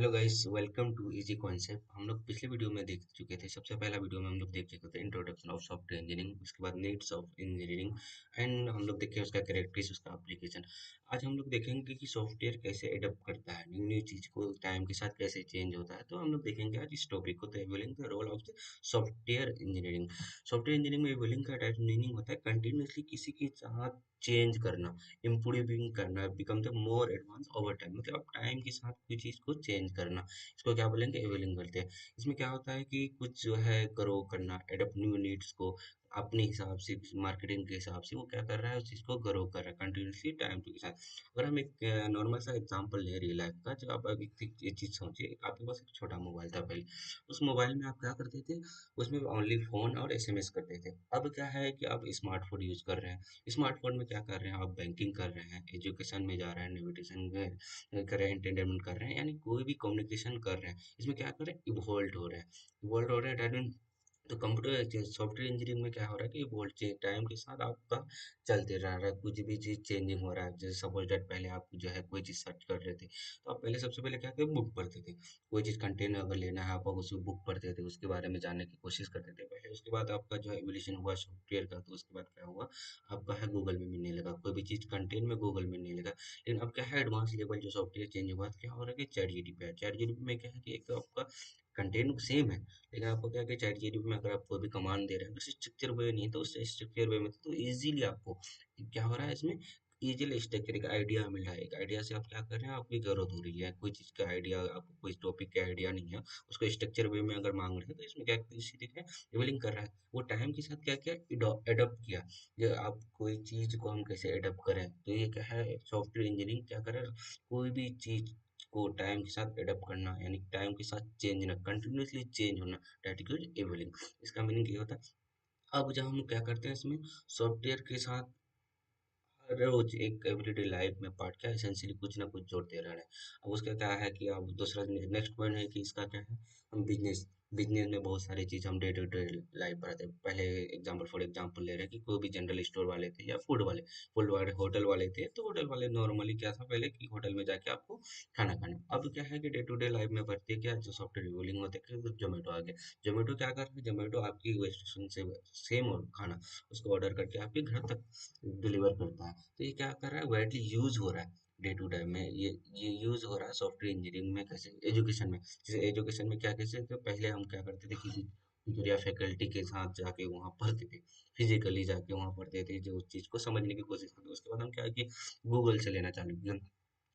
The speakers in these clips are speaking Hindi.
Hello guys, welcome to easy concept. हम लोग पिछले वीडियो में देख चुके थे। सबसे पहला वीडियो में हम लोग देख चुके थे इंट्रोडक्शन ऑफ सॉफ्टवेयर इंजीनियरिंग, उसके बाद नीड्स ऑफ इंजीनियरिंग एंड हम लोग देखे उसका कैरेक्टरिस्टिक्स, उसका एप्लीकेशन। आज हम लोग देखेंगे कि सॉफ्टवेयर कैसे अडॉप्ट करता है न्यू न्यू चीज को, टाइम के साथ कैसे चेंज होता है। तो हम लोग देखेंगे आज इस टॉपिक को। तो evolving the role of the software engineering. Software engineering में एवोलिंग का डायरेक्ट मीनिंग होता है कंटिन्यूसली किसी के साथ चेंज करना, इम्प्रूविंग करना, become the more advance over time. मतलब आप टाइम के साथ कोई चीज को चेंज करना, इसको क्या बोलेंगे? एवेलिंग करते हैं। इसमें क्या होता है कि कुछ जो है ग्रो करना, एडप्ट न्यू नीड्स को अपने हिसाब से, मार्केटिंग के हिसाब से वो क्या कर रहा है, उस चीज को ग्रो कर रहा है कंटिन्यूसली टाइम के साथ। अगर हम एक नॉर्मल सा एग्जांपल ले रियल लाइफ का, जब आप अभी ये चीज सोचिए, आपके पास एक छोटा मोबाइल था पहले। उस मोबाइल में आप क्या करते थे? उसमें ओनली फोन और एसएमएस करते थे। अब क्या है कि आप स्मार्टफोन यूज कर रहे हैं। स्मार्टफोन में क्या कर रहे हैं? आप बैंकिंग कर रहे हैं, एजुकेशन में जा रहे हैं, नेविगेशन में कर रहे हैं, एंटरटेनमेंट कर रहे हैं, यानी कोई भी कम्युनिकेशन कर रहे हैं। इसमें क्या कर रहे हैं? इवॉल्व हो रहे हैं। इवॉल्व हो रहे हैं that mean, तो कंप्यूटर सॉफ्टवेयर इंजीनियरिंग में क्या हो रहा है कि इवॉल्व टाइम के साथ आपका चलते रह रहा है। कुछ भी चीज चेंजिंग हो रहा है। जैसे सपोज दैट पहले आप जो है कोई चीज सर्च कर रहे थे, तो आप पहले सबसे पहले क्या करते? बुक पढ़ते थे। कोई चीज कंटेंट अगर लेना है, आप उसको बुक पढ़ते थे, उसके बारे में जानने की कोशिश करते थे पहले। उसके बाद आपका जो है एवोल्यूशन हुआ सॉफ्टवेयर का, तो उसके बाद क्या हुआ? आपका है गूगल में मिलने लगा। कोई भी चीज कंटेंट में गूगल में मिलने लगा। लेकिन अब क्या है, एडवांस लेवल जो सॉफ्टवेयर चेंज हुआ, तो क्या हो रहा है कि चैट जीपीटी है। चैट जीपीटी में क्या है कि एक तो आपका कंटेंट सेम है, लेकिन आपको क्या है कि चैट जीपीटी में अगर आप कोई भी कमांड दे रहे हैं तो स्ट्रक्चर वे नहीं है, तो उस स्ट्रक्चर वे में तो इजीली आपको क्या हो रहा है इसमें, इजीली स्ट्रक्चर एक आइडिया मिल रहा है। एक आइडिया से आप क्या कर रहे हैं, आपकी जरूरत हो रही है कोई चीज का आइडिया, आपको कोई टॉपिक का आइडिया नहीं है, उसको स्ट्रक्चर वे में अगर मांग रहे हैं, तो इसमें क्या इसी देखिए लेवलिंग कर रहा है। वो टाइम के साथ क्या क्या एडॉप्ट किया। ये आप कोई चीज को हम कैसे एडॉप्ट करें, तो ये क्या है, सॉफ्टवेयर इंजीनियरिंग क्या करे, कोई भी चीज को टाइम के साथ एडॉप्ट करना, यानी टाइम के साथ चेंज होना, कंटिन्यूअसली चेंज होना, दैट इज एवोलिंग। इसका मीनिंग ये होता है। अब जब हम क्या करते हैं इसमें, सॉफ्टवेयर के साथ हर रोज एक एवरीडे लाइफ में पार्ट क्या एसेंशियली कुछ ना कुछ जोड़ते रहना है। अब उसका क्या है कि अब दूसरा नेक्स्ट पॉइंट है कि इसका क्या है, हम बिजनेस, बिजनेस में बहुत सारी चीज हम डे टू डे लाइफ बढ़ाते हैं। पहले एग्जांपल फॉर एग्जांपल ले रहे हैं कि कोई भी जनरल स्टोर वाले थे या फूड वाले होटल वाले थे, तो होटल वाले नॉर्मली क्या था पहले कि होटल में जाके आपको खाना खाना। अब क्या है कि डे टू डे लाइफ में बढ़ती है क्या, जो सॉफ्टवेयर रोलिंग होते हैं, जोमेटो आ गया। जोमेटो क्या कर रहा है, जोमेटो आपकी स्टेशन से सेम और खाना उसको ऑर्डर करके आपके घर तक डिलीवर करता है। तो ये क्या कर रहा है, वाइडली यूज हो रहा है डे टू डे में। ये यूज हो रहा है सॉफ्टवेयर इंजीनियरिंग में। कैसे? एजुकेशन में। जैसे एजुकेशन में क्या, कैसे तो पहले हम क्या करते थे, किसी टीचर या फैकल्टी के साथ जाके वहाँ पढ़ते थे, फिजिकली जाके वहाँ पढ़ते थे, जो उस चीज को समझने की कोशिश करते थे। उसके बाद हम क्या है कि गूगल से लेना चालू किया।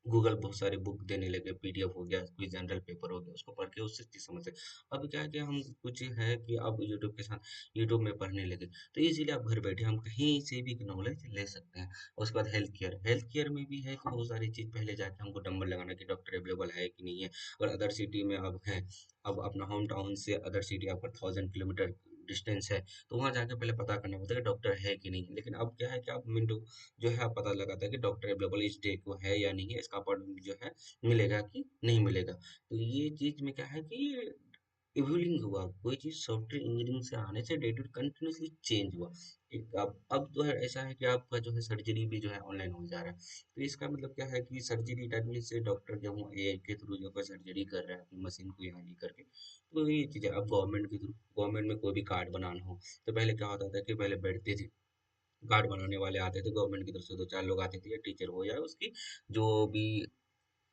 गूगल बहुत सारे बुक देने लगे, पीडीएफ हो गया, कोई जनरल पेपर हो गया, उसको पढ़ के उससे चीज समझते। अब क्या है कि हम कुछ है कि अब यूट्यूब के साथ यूट्यूब में पढ़ने लगे, तो इजीली आप घर बैठे हम कहीं से भी नॉलेज ले सकते हैं। और उसके बाद हेल्थ केयर, हेल्थ केयर में भी है कि बहुत सारी चीज पहले जाके हमको नंबर लगाना कि डॉक्टर अवेलेबल है कि नहीं है। और अदर सिटी में अब है, अब अपना होम टाउन से अदर सिटी आपका 1000 किलोमीटर डिस्टेंस है, तो वहां जाके पहले पता करना पड़ता है कि डॉक्टर है कि नहीं। लेकिन अब क्या है कि आप मिनटों जो है पता लगाता है कि डॉक्टर अवेलेबल इस डे को है या नहीं है, इसका अपॉइंटमेंट जो है मिलेगा कि नहीं मिलेगा। तो ये चीज में क्या है कि इवोल्विंग हुआ, कोई चीज सॉफ्टवेयर इंजीनियरिंग से आने से day to day continuously change हुआ। एक अब तो है ऐसा है कि आपका जो है सर्जरी भी जो है ऑनलाइन हो जा रहा है। तो इसका मतलब क्या है कि सर्जरी टाइम से डॉक्टर जो है एआई के थ्रू जो है सर्जरी कर रहा है अपनी मशीन को यहाँ नहीं करके। तो ये चीज है। अब गवर्नमेंट के थ्रू, गवर्नमेंट में कोई भी कार्ड बनाना हो, तो पहले क्या होता था कि पहले बैठते थे, कार्ड बनाने वाले आते थे गवर्नमेंट की तरफ से, दो चार लोग आते थे, या टीचर हो या उसकी जो भी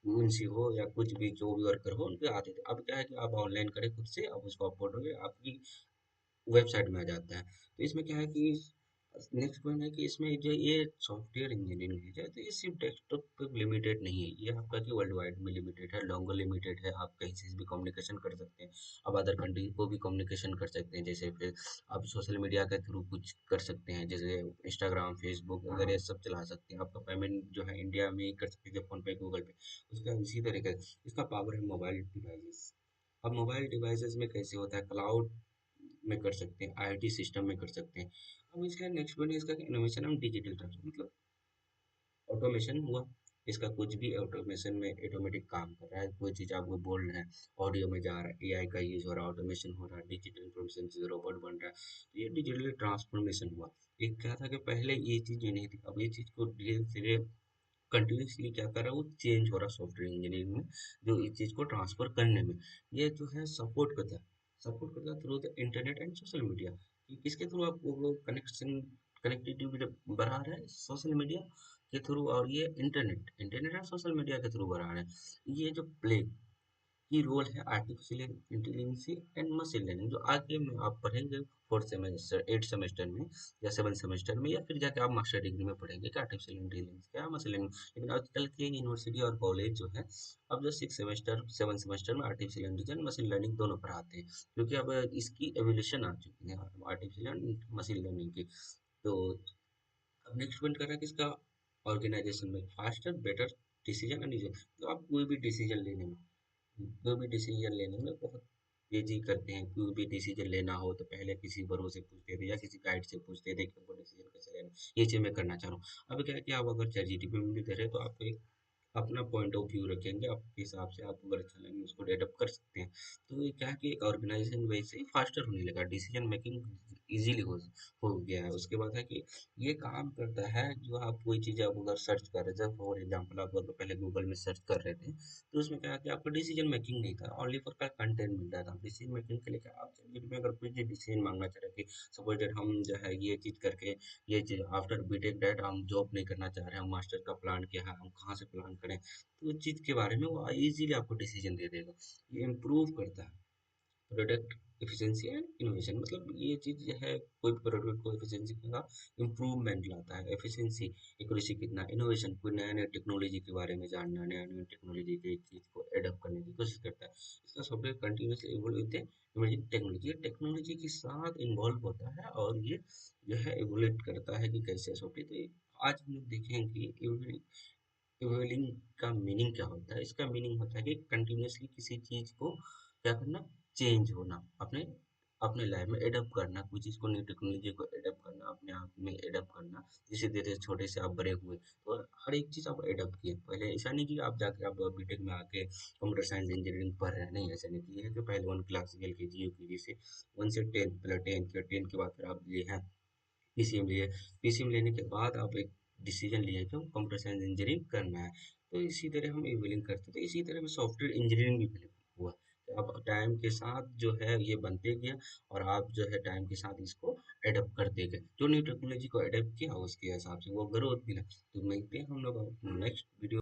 मुंशी हो या कुछ भी जो भी वर्कर हो, उनके आते थे। अब क्या है कि आप ऑनलाइन करें खुद से, आप उसको अपलोड होंगे आपकी वेबसाइट में आ जाता है। तो इसमें क्या है कि नेक्स्ट पॉइंट है कि इसमें जो ये सॉफ्टवेयर इंजीनियरिंग है, तो ये सिर्फ डेस्कटॉप पे लिमिटेड नहीं है, ये आपका कि वर्ल्ड वाइड में लिमिटेड है, लॉन्गर लिमिटेड है। आप कहीं से भी कम्युनिकेशन कर सकते हैं, आप अदर कंट्री को भी कम्युनिकेशन कर सकते हैं। जैसे फिर आप सोशल मीडिया के थ्रू कुछ कर सकते हैं, जैसे इंस्टाग्राम, फेसबुक वगैरह ये सब चला सकते हैं। आपका पेमेंट जो है इंडिया में ही कर सकते हैं, फोन पे, गूगल पे। उसका इसी तरीके इसका पावर है मोबाइल डिवाइसेस। अब मोबाइल डिवाइसेस में कैसे होता है, क्लाउड में कर सकते हैं, आईओटी सिस्टम में कर सकते हैं। अब इसका नेक्स्ट पॉइंट इसका इनोवेशन हम डिजिटल ट्रांसफर, मतलब ऑटोमेशन हुआ। इसका कुछ भी ऑटोमेशन में ऑटोमेटिक काम कर रहा है, कोई चीज आपको बोल रहे हैं, ऑडियो में जा रहा है, एआई का यूज हो रहा है, ऑटोमेशन हो रहा है, डिजिटल इंफॉर्मेशन से रोबोट बन रहा है। तो ये डिजिटल ट्रांसफॉर्मेशन हुआ। एक क्या था कि पहले ये चीज नहीं थी, अब ये चीज को धीरे धीरे कंटिन्यूसली क्या कर रहा है, वो चेंज हो रहा है सॉफ्टवेयर इंजीनियरिंग में, जो इस चीज़ को ट्रांसफर करने में ये जो है सपोर्ट करता है through the internet and social media. कि किसके थ्रू आप वो कनेक्शन कनेक्टिविटी बढ़ा रहा है, सोशल मीडिया के थ्रू, और ये इंटरनेट और सोशल मीडिया के थ्रू बढ़ा रहे हैं। ये जो प्ले की रोल है artificial intelligence and machine learning, जो आगे में आप पढ़ेंगे फोर्थ सेमेस्टर, एट सेमेस्टर में या सेवन सेमेस्टर में, या फिर जाके आप मास्टर डिग्री में पढ़ेंगे कि आर्टिफिशियल इंटेलिजेंस क्या है, मशीन लर्निंग। लेकिन आजकल के यूनिवर्सिटी और कॉलेज जो है, अब जो सिक्स सेमेस्टर सेवन सेमेस्टर में आर्टिफिशियल इंटेलिजेंस मशीन लर्निंग दोनों पढ़ाते हैं, क्योंकि अब इसकी एवोल्यूशन आ चुकी है आर्टिफिशियल मशीन लर्निंग की। तो अब नेक्स्ट पॉइंट कर रहा है कि इसका ऑर्गेनाइजेशन में फास्टर बेटर डिसीजन एंड, तो आप कोई भी डिसीजन लेने में, बहुत तेजी करते हैं। कोई भी डिसीजन लेना हो तो पहले किसी बड़ों से पूछते थे या किसी गाइड से पूछते थे कि हमको डिसीजन कैसे लेना है, ये चीज़ मैं करना चाह रहा हूँ। अब क्या है कि आप अगर चैट जीपीटी में भी दे रहे हैं तो आपको एक अपना पॉइंट ऑफ व्यू रखेंगे, आपके हिसाब से आप अगर अच्छा लगे उसको डेवलप कर सकते हैं। तो ये क्या है कि एक ऑर्गेनाइजेशन वैसे ही फास्टर होने लगा, डिसीजन मेकिंग इजीली हो गया है। उसके बाद है कि ये काम करता है, जो आप कोई चीज़ आप अगर सर्च कर रहे थे, फॉर एग्जाम्पल आप अगर पहले गूगल में सर्च कर रहे थे, तो उसमें क्या है कि आपका डिसीजन मेकिंग नहीं था, ओनली फॉर का कंटेंट मिल रहा था। डिसीजन मेकिंग के लिए क्या आप ChatGPT में अगर कोई भी डिसीजन मांगना चाह रहे कि सपोज दैट हम जो है ये चीज़ करके, ये चीज़ आफ्टर बीटेक दैट हम जॉब नहीं करना चाह रहे हैं, हम मास्टर का प्लान क्या है, हम कहाँ से प्लान करें, तो उस चीज़ के बारे में वो इजीली आपको डिसीजन दे देगा। ये इम्प्रूव करता है प्रोडक्ट एफिशिएंसी एंड इनोवेशन। मतलब ये चीज़ जो है, कोई भी प्रोडक्ट को एफिशिएंसी का इम्प्रूवमेंट लाता है, एफिशिएंसी एक्यूरेसी कितना, इनोवेशन कोई नया नया टेक्नोलॉजी के बारे में जानना, नया नया टेक्नोलॉजी की चीज़ को एडप्ट करने की कोशिश करता है। इसका software continuously evolve with emerging technology, ये टेक्नोलॉजी के साथ इन्वॉल्व होता है, और ये जो है इवोल्यूट करता है कि कैसे सॉफ्टवेयर। तो आज हम लोग देखें कि इवोल्विंग का मीनिंग क्या होता है। इसका मीनिंग होता है कि कंटिन्यूअसली किसी चीज को क्या करना, चेंज होना, अपने अपने लाइफ में एडप्ट करना, कोई चीज को, न्यू टेक्नोलॉजी को एडप्ट करना, अपने आप में एडप्ट करना। जैसे धीरे छोटे से आप बड़े हुए तो हर एक चीज आप एडप्ट किए। पहले ऐसा नहीं कि आप जाके आप बीटेक में आके कंप्यूटर साइंस इंजीनियरिंग पढ़ रहे हैं, नहीं, ऐसा नहीं किया है कि पहले वन क्लास LKG UKG से, वन से टेन, पहले टेन के बाद फिर आप लिए हैं पीसीएम लिए। पीसीएम लेने के बाद आप एक डिसीजन लिए कि कंप्यूटर साइंस इंजीनियरिंग करना है। तो इसी तरह हम इवलिंग करते थे, इसी तरह में सॉफ्टवेयर इंजीनियरिंग भी हुआ। तो अब टाइम के साथ जो है ये बनते गया, और आप जो है टाइम के साथ इसको एडप्ट करते गए, जो न्यू टेक्नोलॉजी को एडप्ट किया उसके हिसाब से वो ग्रोथ मिला। तो मिलते हैं हम लोग नेक्स्ट वीडियो।